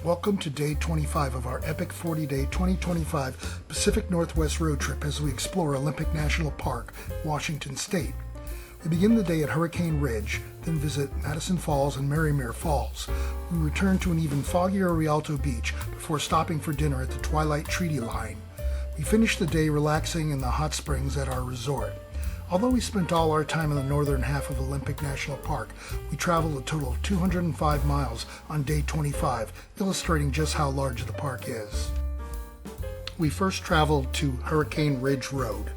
Welcome to day 25 of our epic 40-day 2025 Pacific Northwest road trip as we explore Olympic National Park, Washington State. We begin the day at Hurricane Ridge, then visit Madison Falls and Marymere Falls. We return to an even foggier Rialto beach before stopping for dinner at the Twilight treaty line. We finish the day relaxing in the hot springs at our resort. Although we spent all our time in the northern half of Olympic National Park, we traveled a total of 205 miles on day 25, illustrating just how large the park is. We first traveled to Hurricane Ridge Road.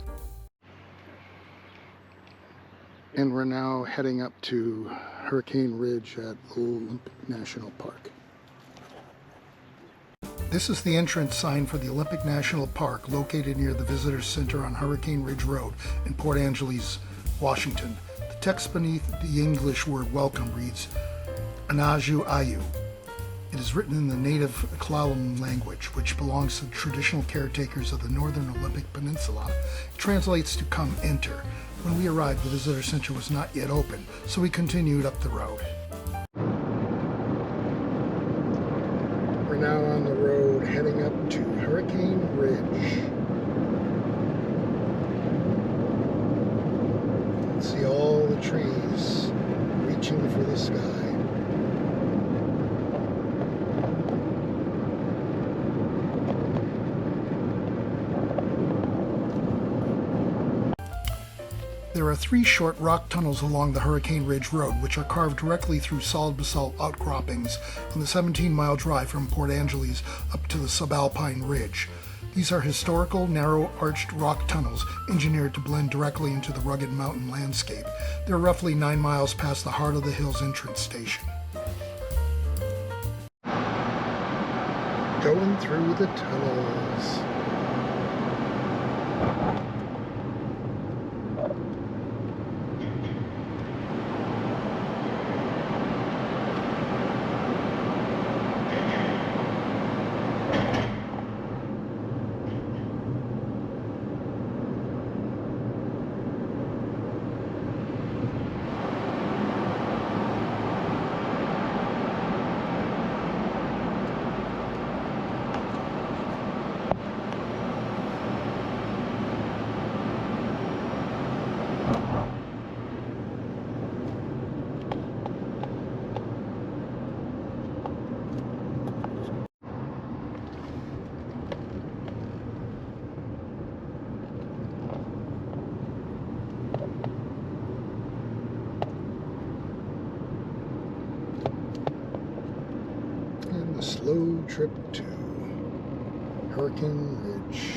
And we're now heading up to Hurricane Ridge at Olympic National Park. This is the entrance sign for the Olympic National Park, located near the Visitor Center on Hurricane Ridge Road in Port Angeles, Washington. The text beneath the English word welcome reads, Anaju Ayu. It is written in the native Klallam language, which belongs to the traditional caretakers of the Northern Olympic Peninsula. It translates to come enter. When we arrived, the Visitor Center was not yet open, so we continued up the road. We're now on the road heading up to Hurricane Ridge. You can see all the trees reaching for the sky. There are 3 short rock tunnels along the Hurricane Ridge Road, which are carved directly through solid basalt outcroppings on the 17-mile drive from Port Angeles up to the subalpine ridge. These are historical, narrow-arched rock tunnels engineered to blend directly into the rugged mountain landscape. They're roughly 9 miles past the Heart of the Hills entrance station. Going through the tunnels. Slow trip to Hurricane Ridge.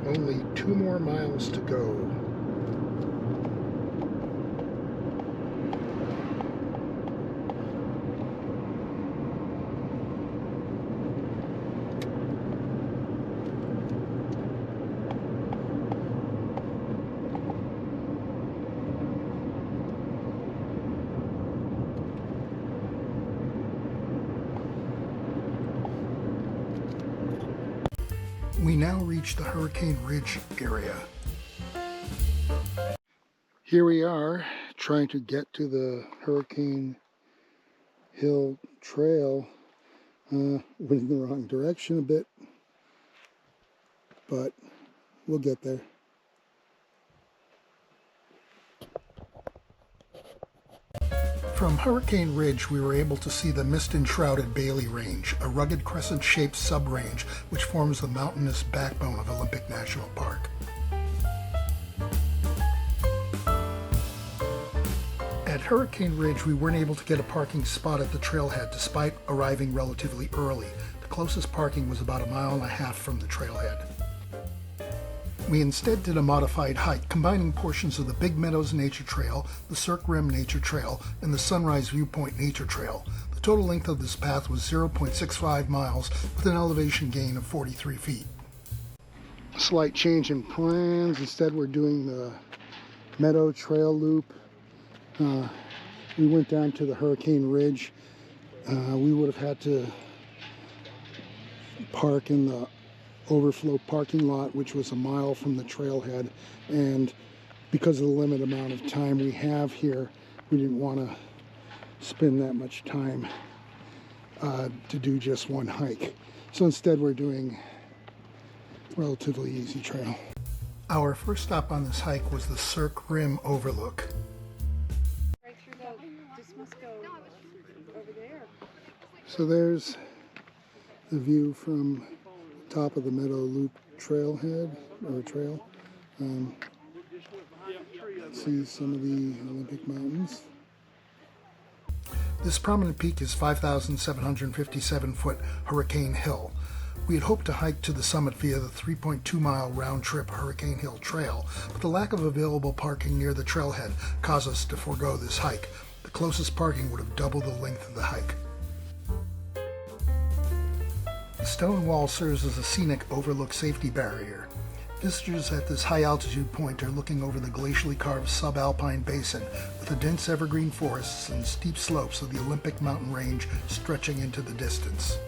Only 2 more miles to go. We now reach the Hurricane Ridge area. Here we are trying to get to the Hurricane Hill Trail. Went in the wrong direction a bit. but we'll get there. From Hurricane Ridge, we were able to see the mist-enshrouded Bailey Range, a rugged crescent-shaped sub-range which forms the mountainous backbone of Olympic National Park. At Hurricane Ridge, we weren't able to get a parking spot at the trailhead despite arriving relatively early. The closest parking was about 1.5 miles from the trailhead. We instead did a modified hike, combining portions of the Big Meadows Nature Trail, the Cirque Rim Nature Trail, and the Sunrise Viewpoint Nature Trail. The total length of this path was 0.65 miles with an elevation gain of 43 feet. A slight change in plans. Instead, we're doing the Meadow Trail Loop. We went down to the Hurricane Ridge. We would have had to park in the overflow parking lot, which was 1 mile from the trailhead, and because of the limited amount of time we have here, we didn't want to spend that much time to do just one hike. So instead we're doing relatively easy trail. Our first stop on this hike was the Cirque Rim Overlook. Right through this must go over there. So there's the view from top of the Meadow Loop trailhead, or trail. See some of the Olympic Mountains. This prominent peak is 5,757-foot Hurricane Hill. We had hoped to hike to the summit via the 3.2-mile round-trip Hurricane Hill Trail, but the lack of available parking near the trailhead caused us to forego this hike. The closest parking would have doubled the length of the hike. The stone wall serves as a scenic overlook safety barrier. Visitors at this high altitude point are looking over the glacially carved subalpine basin with the dense evergreen forests and steep slopes of the Olympic mountain range stretching into the distance.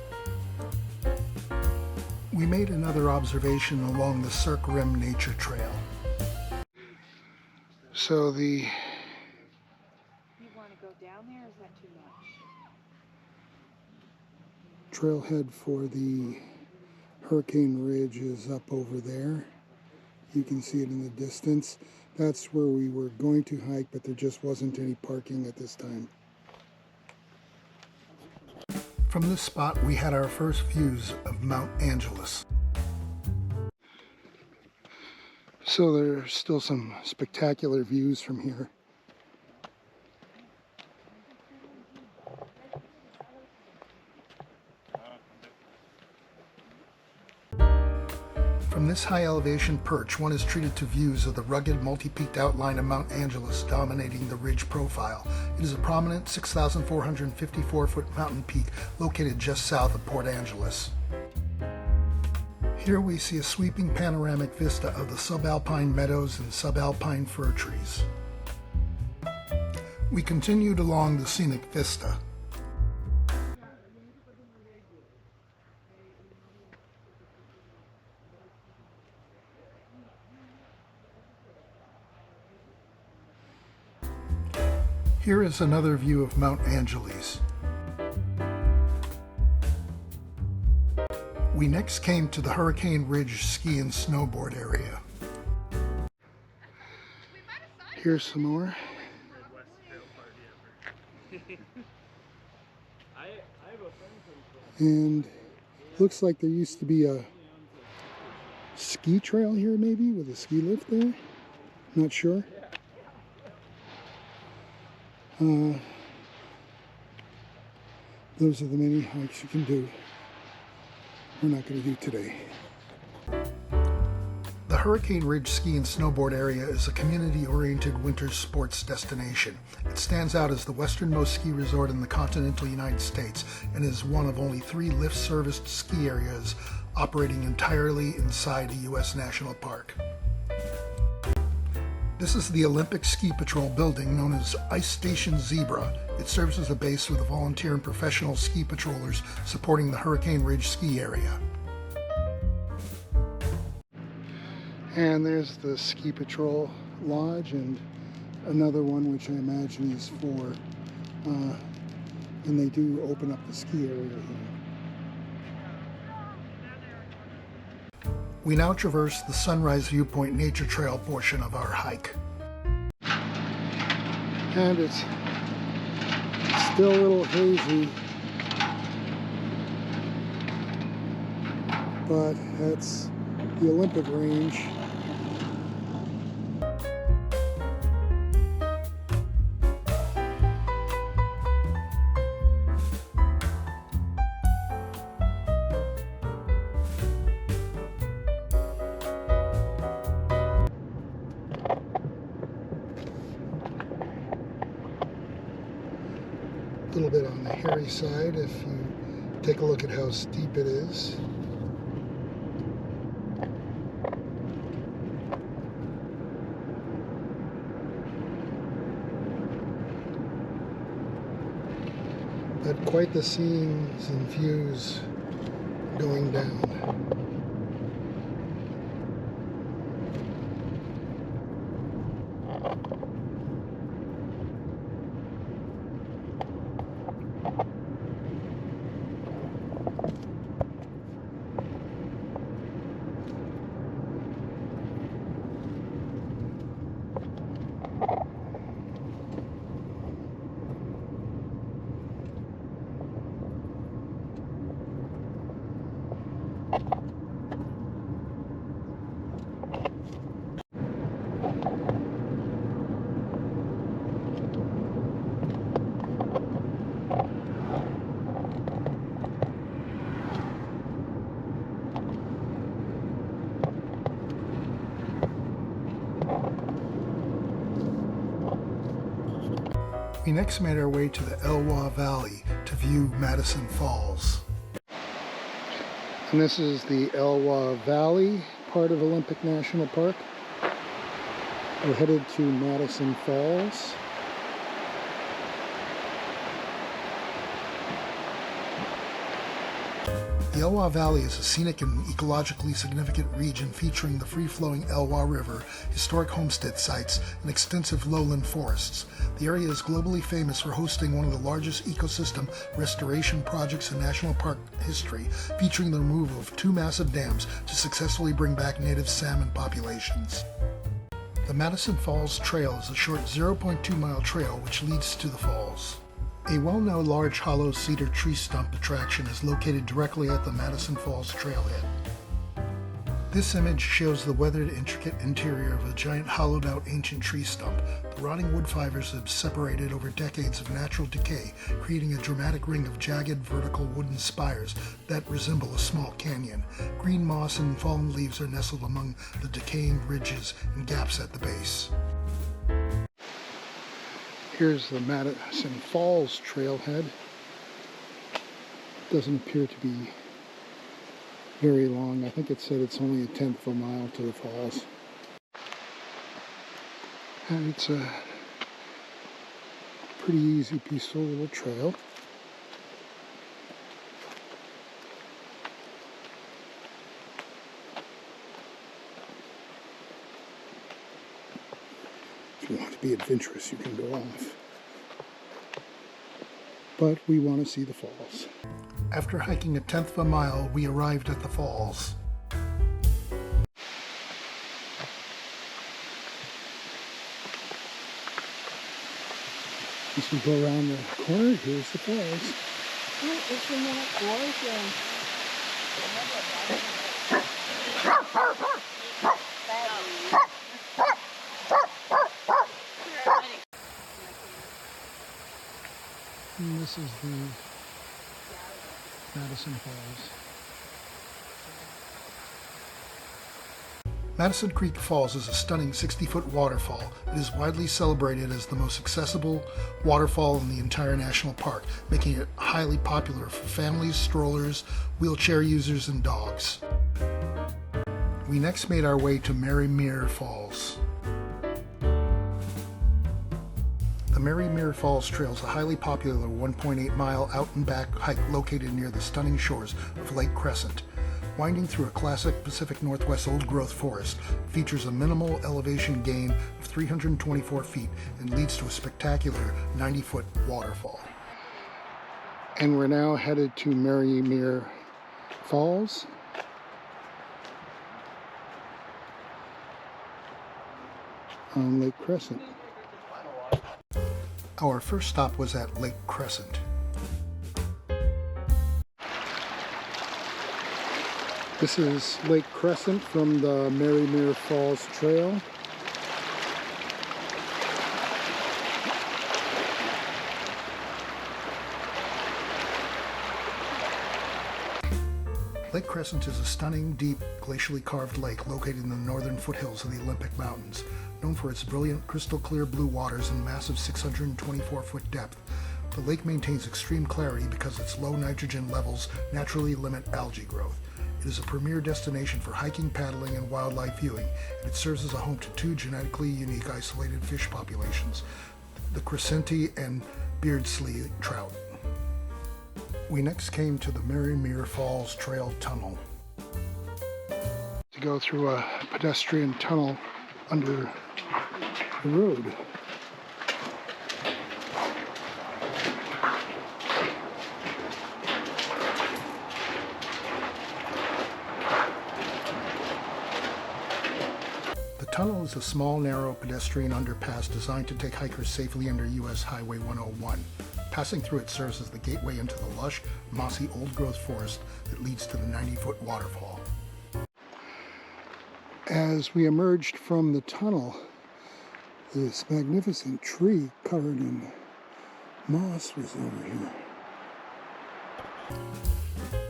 We made another observation along the Cirque Rim Nature Trail. So the You want to go down there, or is that too much? trailhead for the Hurricane Ridge is up over there. You can see it in the distance. That's where we were going to hike, but there just wasn't any parking at this time. From this spot, we had our first views of Mount Angeles. So there's still some spectacular views from here. From this high elevation perch, one is treated to views of the rugged multi-peaked outline of Mount Angeles dominating the ridge profile. It is a prominent 6,454-foot mountain peak located just south of Port Angeles. Here we see a sweeping panoramic vista of the subalpine meadows and subalpine fir trees. We continued along the scenic vista. Here is another view of Mount Angeles. We next came to the Hurricane Ridge ski and snowboard area. Here's some more. And looks like there used to be a ski trail here, maybe, with a ski lift there. Not sure. Those are the many hikes you can do. We're not going to do today. The Hurricane Ridge ski and snowboard area is a community-oriented winter sports destination. It stands out as the westernmost ski resort in the continental United States and is one of only 3 lift-serviced ski areas operating entirely inside a U.S. national park. This is the Olympic Ski Patrol building known as Ice Station Zebra. It serves as a base for the volunteer and professional ski patrollers supporting the Hurricane Ridge ski area. And there's the Ski Patrol Lodge and another one which I imagine is for, and they do open up the ski area here. We now traverse the Sunrise Viewpoint Nature Trail portion of our hike. And it's still a little hazy, but that's the Olympic range. A little bit on the hairy side if you take a look at how steep it is. But quite the scenes and views going down. We next made our way to the Elwha Valley to view Madison Falls. And this is the Elwha Valley, part of Olympic National Park. We're headed to Madison Falls. The Elwha Valley is a scenic and ecologically significant region featuring the free-flowing Elwha River, historic homestead sites, and extensive lowland forests. The area is globally famous for hosting one of the largest ecosystem restoration projects in national park history, featuring the removal of 2 massive dams to successfully bring back native salmon populations. The Madison Falls Trail is a short 0.2-mile trail which leads to the falls. A well-known large hollow cedar tree stump attraction is located directly at the Madison Falls trailhead. This image shows the weathered, intricate interior of a giant hollowed-out ancient tree stump. The rotting wood fibers have separated over decades of natural decay, creating a dramatic ring of jagged, vertical wooden spires that resemble a small canyon. Green moss and fallen leaves are nestled among the decaying ridges and gaps at the base. Here's the Madison Falls trailhead. Doesn't appear to be very long. I think it said it's only a 1/10 of a mile to the falls. And it's a pretty easy, peaceful little trail. If you want to be adventurous, you can go off. But we want to see the falls. After hiking a 1/10 of a mile, we arrived at the falls. As we go around the corner, here's the falls. Oh, isn't that gorgeous? And this is the Madison Falls. Madison Creek Falls is a stunning 60-foot waterfall. It is widely celebrated as the most accessible waterfall in the entire national park, making it highly popular for families, strollers, wheelchair users, and dogs. We next made our way to Marymere Falls. The Marymere Falls Trail is a highly popular 1.8-mile out-and-back hike located near the stunning shores of Lake Crescent. Winding through a classic Pacific Northwest old-growth forest, features a minimal elevation gain of 324 feet and leads to a spectacular 90-foot waterfall. And we're now headed to Marymere Falls. on Lake Crescent. Our first stop was at Lake Crescent. This is Lake Crescent from the Marymere Falls Trail. Lake Crescent is a stunning, deep, glacially carved lake located in the northern foothills of the Olympic Mountains. Known for its brilliant, crystal-clear blue waters and massive 624-foot depth, the lake maintains extreme clarity because its low nitrogen levels naturally limit algae growth. It is a premier destination for hiking, paddling, and wildlife viewing, and it serves as a home to two genetically unique isolated fish populations, the crescentii and beardslee trout. We next came to the Marymere Falls Trail Tunnel. To go through a pedestrian tunnel under the road. The tunnel is a small, narrow pedestrian underpass designed to take hikers safely under U.S. Highway 101. Passing through it serves as the gateway into the lush, mossy, old-growth forest that leads to the 90-foot waterfall. As we emerged from the tunnel, this magnificent tree covered in moss was over here.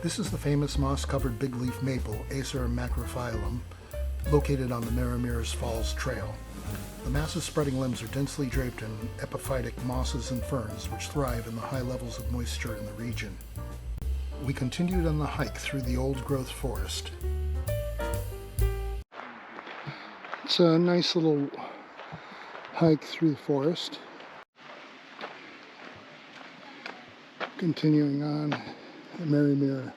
This is the famous moss-covered big-leaf maple, Acer macrophyllum, located on the Marymere Falls Trail. The massive spreading limbs are densely draped in epiphytic mosses and ferns, which thrive in the high levels of moisture in the region. We continued on the hike through the old-growth forest. It's a nice little hike through the forest. Continuing on the Marymere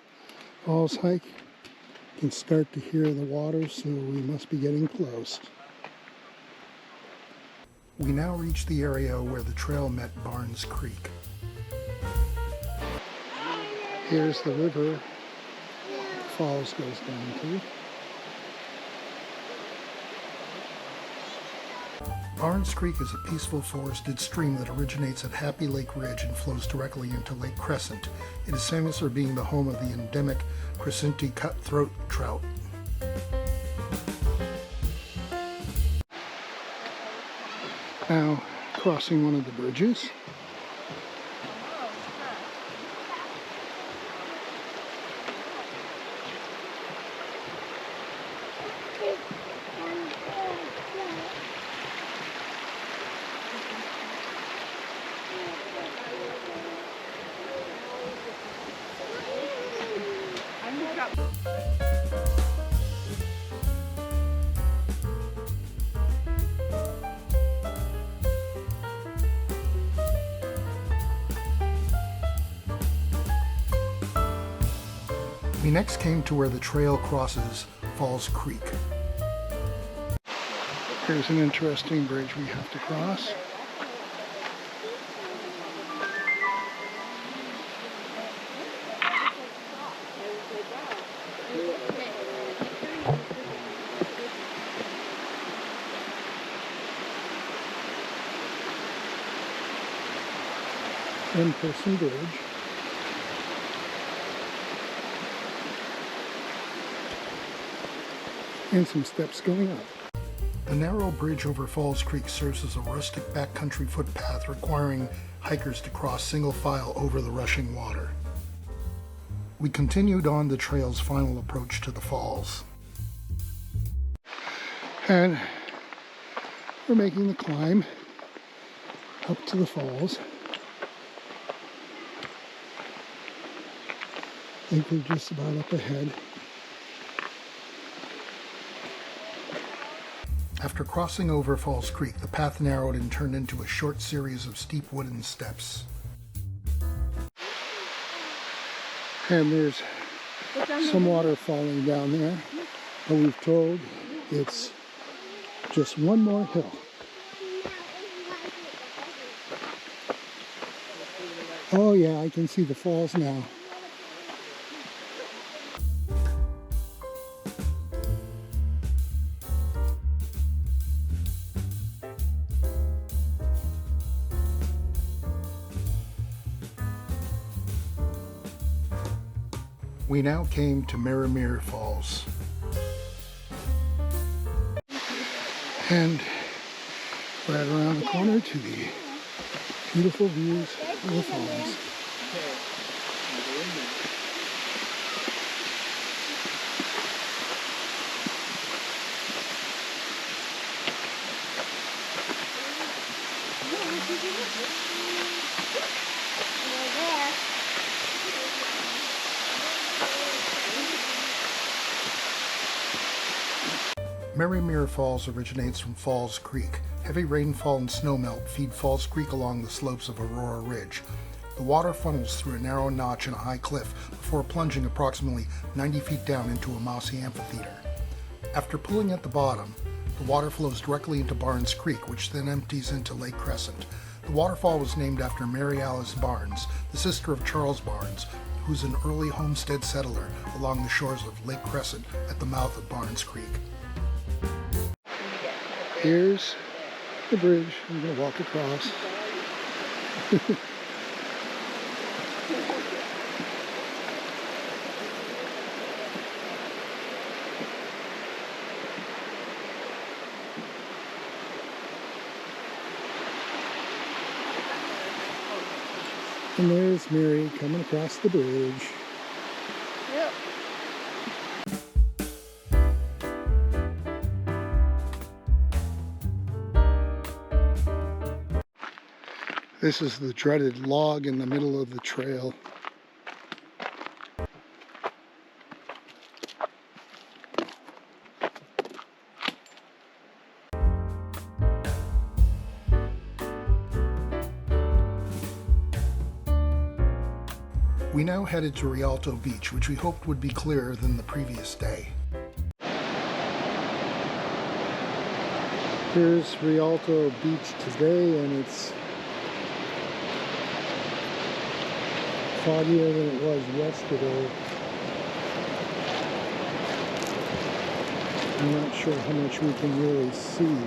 Falls hike, you can start to hear the water, so we must be getting close. We now reach the area where the trail met Barnes Creek. Here's the river the falls goes down to. Barnes Creek is a peaceful forested stream that originates at Happy Lake Ridge and flows directly into Lake Crescent. It is famous for being the home of the endemic crescentii cutthroat trout. Now crossing one of the bridges. We next came to where the trail crosses Falls Creek. Here's an interesting bridge we have to cross. One-person bridge. And some steps going up. The narrow bridge over Falls Creek serves as a rustic backcountry footpath requiring hikers to cross single file over the rushing water. We continued on the trail's final approach to the falls. And we're making the climb up to the falls. I think we're just about up ahead. After crossing over Falls Creek, the path narrowed and turned into a short series of steep wooden steps. And there's some water falling down there, but we've told it's just one more hill. Oh yeah, I can see the falls now. We now came to Marymere Falls. And right around the corner to the beautiful views of the falls. Marymere Falls originates from Falls Creek. Heavy rainfall and snowmelt feed Falls Creek along the slopes of Aurora Ridge. The water funnels through a narrow notch in a high cliff before plunging approximately 90 feet down into a mossy amphitheater. After pulling at the bottom, the water flows directly into Barnes Creek, which then empties into Lake Crescent. The waterfall was named after Mary Alice Barnes, the sister of Charles Barnes, who's an early homestead settler along the shores of Lake Crescent at the mouth of Barnes Creek. Here's the bridge. I'm going to walk across. And there's Mary coming across the bridge. Yep. This is the dreaded log in the middle of the trail. We now headed to Rialto Beach, which we hoped would be clearer than the previous day. Here's Rialto Beach today, and it's foggier than it was yesterday. I'm not sure how much we can really see.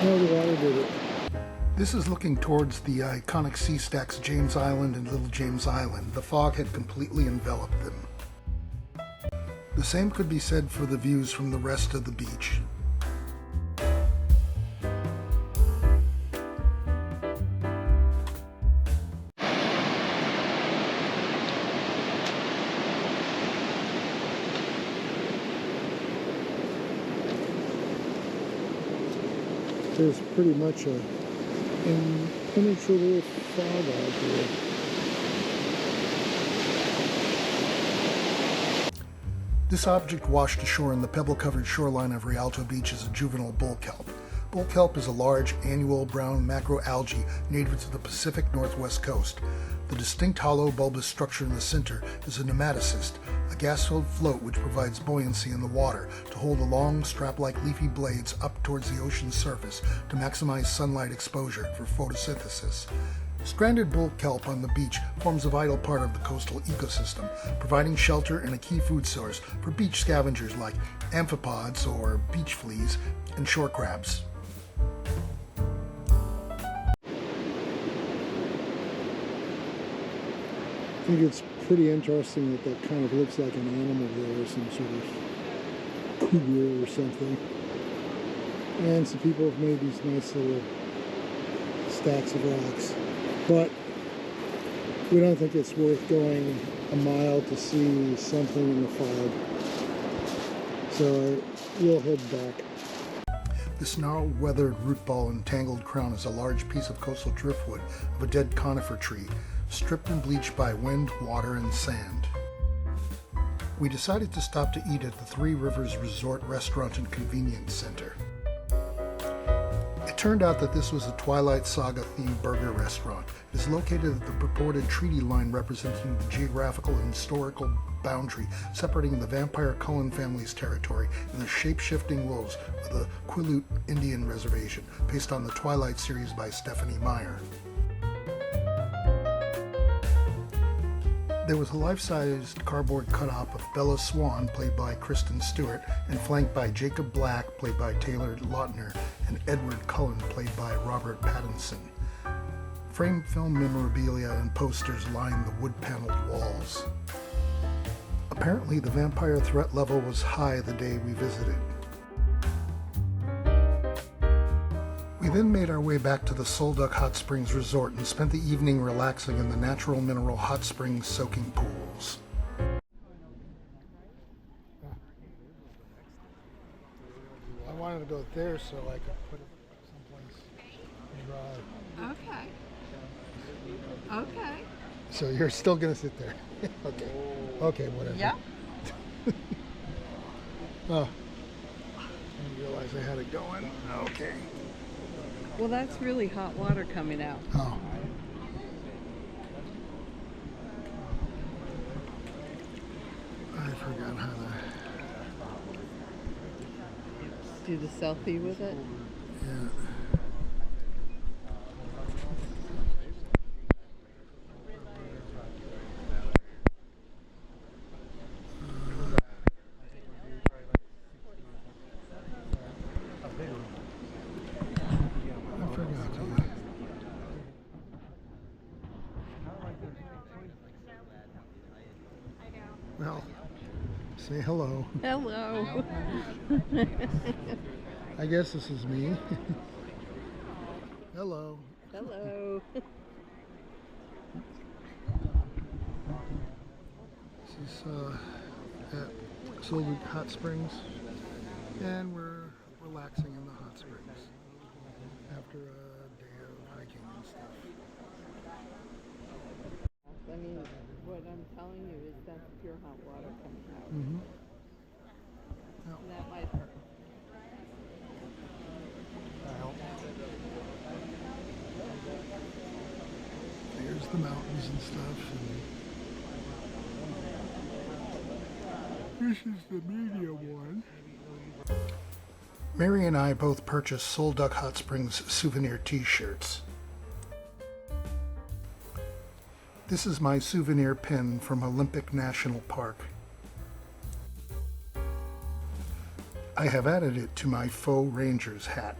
No, the water did it. This is looking towards the iconic sea stacks James Island and Little James Island. The fog had completely enveloped them. The same could be said for the views from the rest of the beach. There's pretty much a impenetrable fog out here. This object washed ashore in the pebble-covered shoreline of Rialto Beach is a juvenile bull kelp. Bull kelp is a large, annual brown macroalgae native to the Pacific Northwest coast. The distinct hollow bulbous structure in the center is a nematocyst, a gas-filled float which provides buoyancy in the water to hold the long, strap-like leafy blades up towards the ocean's surface to maximize sunlight exposure for photosynthesis. Stranded bull kelp on the beach forms a vital part of the coastal ecosystem, providing shelter and a key food source for beach scavengers like amphipods or beach fleas and shore crabs. I think it's pretty interesting that that kind of looks like an animal there, some sort of cougar or something. And some people have made these nice little stacks of rocks. But we don't think it's worth going a mile to see something in the fog. So we'll head back. This gnarled-weathered root ball and tangled crown is a large piece of coastal driftwood of a dead conifer tree, stripped and bleached by wind, water, and sand. We decided to stop to eat at the Three Rivers Resort Restaurant and Convenience Center. It turned out that this was a Twilight Saga-themed burger restaurant. It is located at the purported treaty line representing the geographical and historical boundary separating the Vampire Cullen family's territory and the shape-shifting wolves of the Quileute Indian Reservation, based on the Twilight series by Stephenie Meyer. There was a life-sized cardboard cut-up of Bella Swan, played by Kristen Stewart, and flanked by Jacob Black, played by Taylor Lautner, and Edward Cullen, played by Robert Pattinson. Framed film memorabilia and posters lined the wood-paneled walls. Apparently, the vampire threat level was high the day we visited. We then made our way back to the Solduck Hot Springs Resort and spent the evening relaxing in the natural mineral hot springs soaking pools. I wanted to go there so I could put it someplace dry. Okay. Okay. So you're still going to sit there? Okay. Okay, whatever. Yeah. Oh. I didn't realize I had it going. Okay. Well, that's really hot water coming out. Oh. I forgot how to... Do the selfie with it? Yeah. Well, say hello. Hello. I guess this is me. Hello. Hello. This is at Solduck Hot Springs, and we're relaxing in the hot springs after a day of hiking and stuff. I mean, what I'm telling you is that's pure hot water coming out. Mm-hmm. And that might hurt. There's the mountains and stuff. And this is the medium one. Mary and I both purchased Solduck Hot Springs souvenir t-shirts. This is my souvenir pin from Olympic National Park. I have added it to my faux Rangers hat.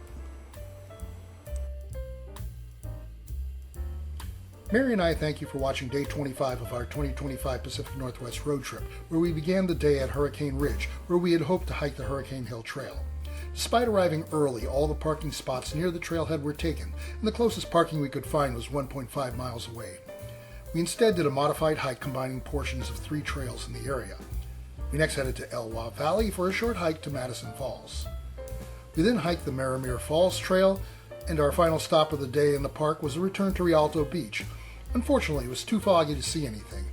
Mary and I thank you for watching day 25 of our 2025 Pacific Northwest road trip, where we began the day at Hurricane Ridge, where we had hoped to hike the Hurricane Hill Trail. Despite arriving early, all the parking spots near the trailhead were taken, and the closest parking we could find was 1.5 miles away. We instead did a modified hike combining portions of 3 trails in the area. We next headed to Elwha Valley for a short hike to Madison Falls. We then hiked the Marymere Falls Trail, and our final stop of the day in the park was a return to Rialto Beach. Unfortunately, it was too foggy to see anything.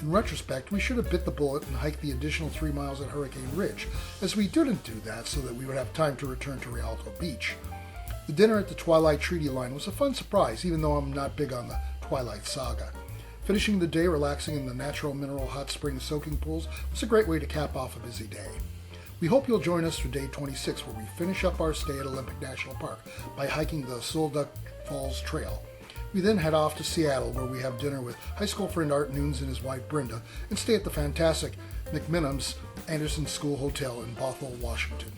In retrospect, we should have bit the bullet and hiked the additional 3 miles at Hurricane Ridge, as we didn't do that so that we would have time to return to Rialto Beach. The dinner at the Twilight Treaty Line was a fun surprise, even though I'm not big on the Twilight saga. Finishing the day relaxing in the natural mineral hot spring soaking pools was a great way to cap off a busy day. We hope you'll join us for day 26, where we finish up our stay at Olympic National Park by hiking the Solduck Falls Trail. We then head off to Seattle, where we have dinner with high school friend Art Nunes and his wife Brenda, and stay at the fantastic McMinim's Anderson School Hotel in Bothell, Washington.